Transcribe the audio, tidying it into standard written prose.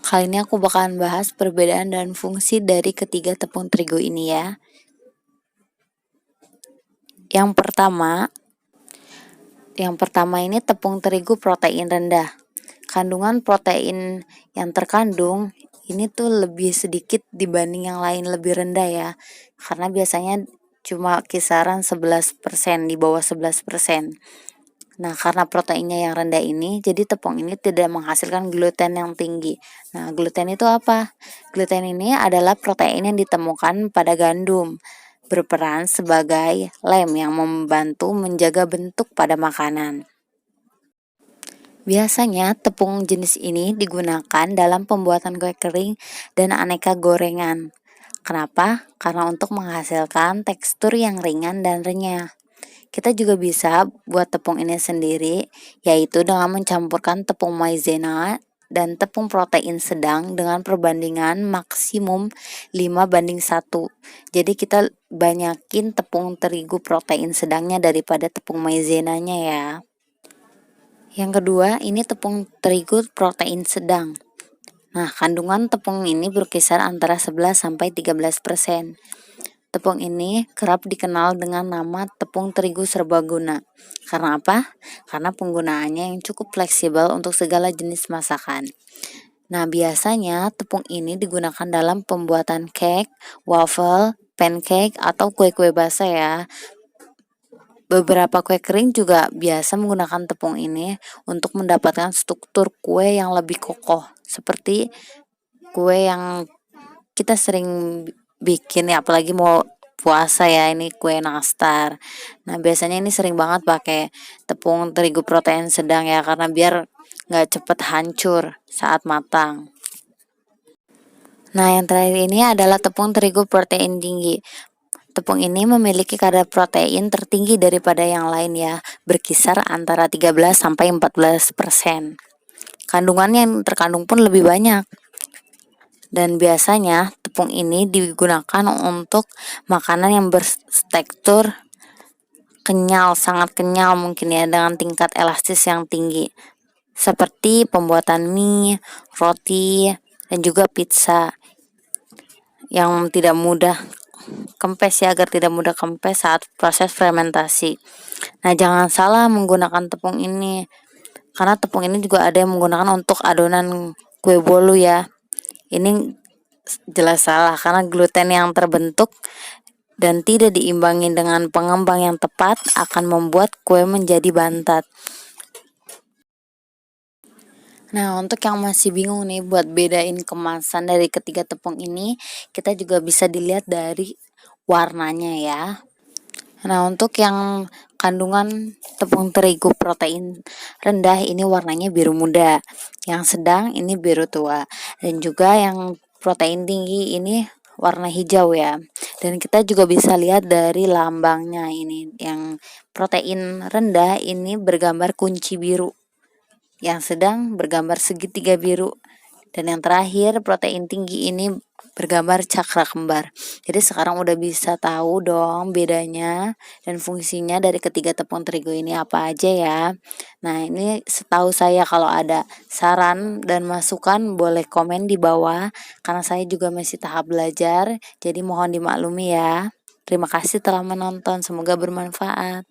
Kali ini aku bakalan bahas perbedaan dan fungsi dari ketiga tepung terigu ini ya. Yang pertama ini tepung terigu protein rendah. Kandungan protein yang terkandung ini tuh lebih sedikit dibanding yang lain, lebih rendah ya. Karena biasanya cuma kisaran 11%, di bawah 11%. Nah, karena proteinnya yang rendah ini, jadi tepung ini tidak menghasilkan gluten yang tinggi. Nah, gluten itu apa? Gluten ini adalah protein yang ditemukan pada gandum, berperan sebagai lem yang membantu menjaga bentuk pada makanan. Biasanya tepung jenis ini digunakan dalam pembuatan kue kering dan aneka gorengan. Kenapa? Karena untuk menghasilkan tekstur yang ringan dan renyah. Kita juga bisa buat tepung ini sendiri, yaitu dengan mencampurkan tepung maizena dan tepung protein sedang dengan perbandingan maksimum 5:1. Jadi kita banyakin tepung terigu protein sedangnya daripada tepung maizenanya ya. Yang kedua, ini tepung terigu protein sedang. Nah, kandungan tepung ini berkisar antara 11-13%. Tepung ini kerap dikenal dengan nama tepung terigu serbaguna. Karena apa? Karena penggunaannya yang cukup fleksibel untuk segala jenis masakan. Nah, biasanya tepung ini digunakan dalam pembuatan cake, waffle, pancake, atau kue-kue basah ya. Beberapa kue kering juga biasa menggunakan tepung ini untuk mendapatkan struktur kue yang lebih kokoh. Seperti kue yang kita sering bikin ya, apalagi mau puasa ya, ini kue nastar. Nah, biasanya ini sering banget pakai tepung terigu protein sedang ya, karena biar nggak cepet hancur saat matang. Nah, yang terakhir ini adalah tepung terigu protein tinggi. Tepung ini memiliki kadar protein tertinggi daripada yang lain ya, berkisar antara 13-14%. Kandungan yang terkandung pun lebih banyak. Dan biasanya tepung ini digunakan untuk makanan yang bertekstur kenyal, sangat kenyal mungkin ya, dengan tingkat elastis yang tinggi, seperti pembuatan mie, roti, dan juga pizza yang tidak mudah kempes ya, agar tidak mudah kempes saat proses fermentasi. Nah, jangan salah menggunakan tepung ini, karena tepung ini juga ada yang menggunakan untuk adonan kue bolu ya. Ini jelas salah, karena gluten yang terbentuk dan tidak diimbangi dengan pengembang yang tepat akan membuat kue menjadi bantat. Nah, untuk yang masih bingung nih buat bedain kemasan dari ketiga tepung ini, kita juga bisa dilihat dari warnanya ya. Nah, untuk yang kandungan tepung terigu protein rendah ini warnanya biru muda, yang sedang ini biru tua, dan juga yang protein tinggi ini warna hijau ya. Dan kita juga bisa lihat dari lambangnya ini, yang protein rendah ini bergambar kunci biru, yang sedang bergambar segitiga biru, dan yang terakhir protein tinggi ini bergambar cakra kembar. Jadi sekarang udah bisa tahu dong bedanya dan fungsinya dari ketiga tepung terigu ini apa aja ya. Nah, ini setahu saya, kalau ada saran dan masukan boleh komen di bawah, karena saya juga masih tahap belajar, jadi mohon dimaklumi ya. Terima kasih telah menonton, semoga bermanfaat.